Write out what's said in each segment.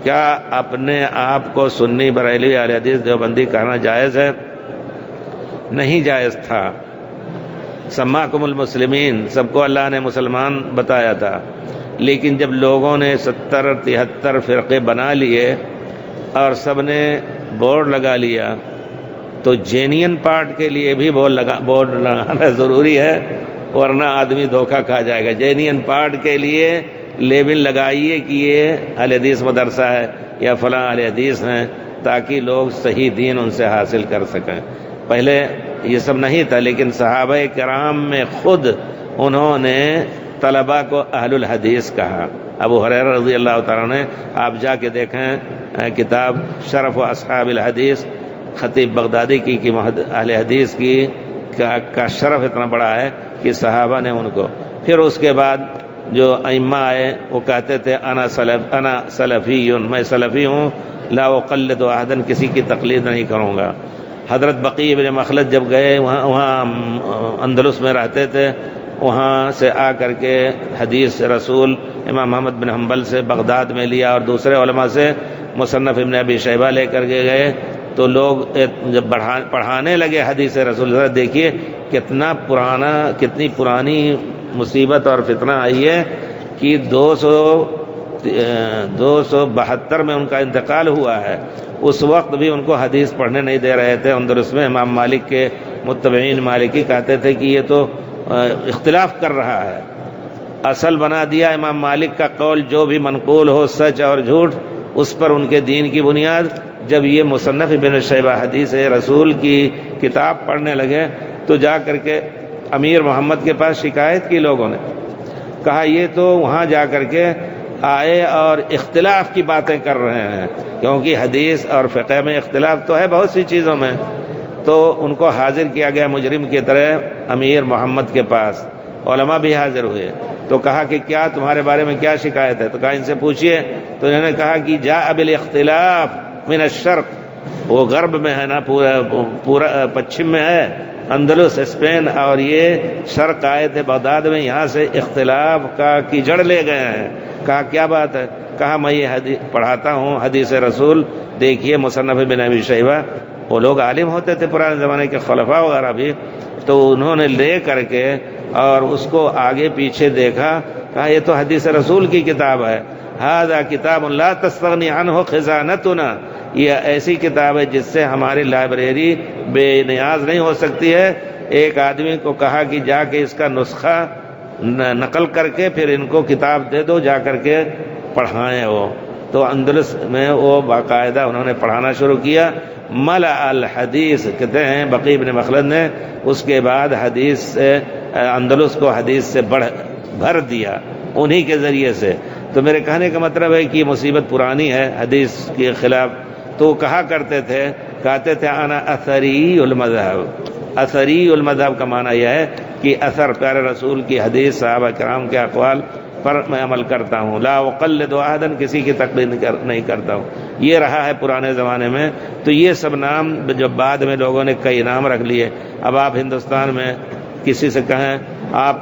کیا اپنے آپ کو سنی بریلوی اہل حدیث دیوبندی کہنا جائز ہے؟ نہیں جائز تھا۔ سماکم المسلمین، سب کو اللہ نے مسلمان بتایا تھا، لیکن جب لوگوں نے 70-73 فرقے بنا لیے اور سب نے بورڈ لگا لیا تو جینین پارٹ کے لیے بھی بورڈ لگانا ضروری ہے، ورنہ آدمی دھوکہ کھا جائے گا۔ جینین پارٹ کے لیے لیبل لگائیے کہ یہ اہل حدیث مدرسہ ہے یا فلاں اہل حدیث ہیں، تاکہ لوگ صحیح دین ان سے حاصل کر سکیں۔ پہلے یہ سب نہیں تھا، لیکن صحابہ کرام میں خود انہوں نے طلباء کو اہل الحدیث کہا۔ ابو ہریرہ رضی اللہ تعالیٰ نے، آپ جا کے دیکھیں کتاب شرف و اصحاب الحدیث خطیب بغدادی کی کہ اہل حدیث کی کا شرف اتنا بڑا ہے کہ صحابہ نے ان کو، پھر اس کے بعد جو ائمہ آئے وہ کہتے تھے انا سلفی، میں سلفی ہوں، لا اقلد احدا، کسی کی تقلید نہیں کروں گا۔ حضرت بقی بن مخلد جب گئے، وہاں اندلس میں رہتے تھے، وہاں سے آ کر کے حدیث رسول امام محمد بن حنبل سے بغداد میں لیا اور دوسرے علماء سے مصنف ابن ابی شیبہ لے کر کے گئے، تو لوگ جب پڑھانے لگے حدیث رسول، دیکھیے کتنی پرانی مصیبت اور فتنہ آئی ہے کہ 272 میں ان کا انتقال ہوا ہے۔ اس وقت بھی ان کو حدیث پڑھنے نہیں دے رہے تھے اندلس میں۔ امام مالک کے متبعین مالکی کہتے تھے کہ یہ تو اختلاف کر رہا ہے، اصل بنا دیا امام مالک کا قول جو بھی منقول ہو، سچ اور جھوٹ، اس پر ان کے دین کی بنیاد۔ جب یہ مصنف ابن شیبہ حدیث رسول کی کتاب پڑھنے لگے تو جا کر کے امیر محمد کے پاس شکایت کی، لوگوں نے کہا یہ تو وہاں جا کر کے آئے اور اختلاف کی باتیں کر رہے ہیں، کیونکہ حدیث اور فقہ میں اختلاف تو ہے بہت سی چیزوں میں۔ تو ان کو حاضر کیا گیا مجرم کی طرح امیر محمد کے پاس، علماء بھی حاضر ہوئے، تو کہا کہ کیا تمہارے بارے میں کیا شکایت ہے؟ تو کہا ان سے پوچھئے۔ تو انہوں نے کہا کہ جاء بالاختلاف من الشرق، وہ غرب میں ہے نا، پورا پچھم میں ہے اندلس اسپین، اور یہ شرق آئے تھے بغداد میں، یہاں سے اختلاف کا کیچڑ لے گئے ہیں۔ کہا کیا بات ہے؟ کہا میں یہ حدیث پڑھاتا ہوں حدیث رسول، دیکھیے مصنف ابن ابی شیبہ، وہ لوگ عالم ہوتے تھے پرانے زمانے کے خلفاء وغیرہ بھی، تو انہوں نے لے کر کے اور اس کو آگے پیچھے دیکھا، کہا یہ تو حدیث رسول کی کتاب ہے، ھذا کتاب لا تستغنی عنہ خزانتنا، یہ ایسی کتاب ہے جس سے ہماری لائبریری بے نیاز نہیں ہو سکتی ہے۔ ایک آدمی کو کہا کہ جا کے اس کا نسخہ نقل کر کے پھر ان کو کتاب دے دو، جا کر کے پڑھائیں وہ۔ تو اندلس میں وہ باقاعدہ انہوں نے پڑھانا شروع کیا۔ ملأ الحدیث، کہتے ہیں بقی بن مخلد نے اس کے بعد حدیث سے اندلس کو حدیث سے بھر دیا انہی کے ذریعے سے۔ تو میرے کہنے کا مطلب ہے کہ یہ مصیبت پرانی ہے حدیث کے خلاف۔ تو کہا کرتے تھے، کہتے تھے انا اثری المذہب۔ اثری المذہب کا معنی یہ ہے کہ اثر پیارے رسول کی حدیث، صحابہ کرام کے اقوال پر میں عمل کرتا ہوں، لا اقلد احدا، کسی کی تقلید نہیں کرتا ہوں۔ یہ رہا ہے پرانے زمانے میں۔ تو یہ سب نام جو بعد میں لوگوں نے کئی نام رکھ لیے۔ اب آپ ہندوستان میں کسی سے کہیں آپ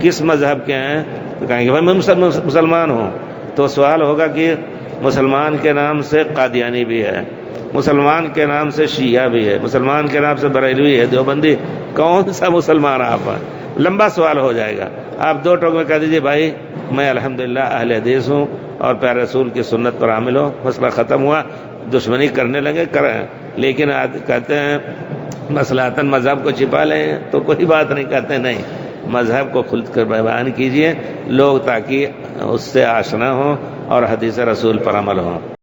کس مذہب کے ہیں تو کہیں گے بھائی میں مسلمان ہوں، تو سوال ہوگا کہ مسلمان کے نام سے قادیانی بھی ہے، مسلمان کے نام سے شیعہ بھی ہے، مسلمان کے نام سے بریلوی ہے، دیوبندی، کون سا مسلمان آپ ہیں؟ لمبا سوال ہو جائے گا۔ آپ دو ٹوک میں کہہ دیجئے بھائی میں الحمدللہ اہل حدیث ہوں اور پیارے رسول کی سنت پر عامل ہوں، مسئلہ ختم ہوا۔ دشمنی کرنے لگے کریں، لیکن کہتے ہیں مصلحتاً مذہب کو چھپا لیں تو کوئی بات نہیں، کہتے نہیں، مذہب کو کھل کر بیان کیجئے لوگ، تاکہ اس سے آشنا ہوں اور حدیث رسول پر عمل ہوں۔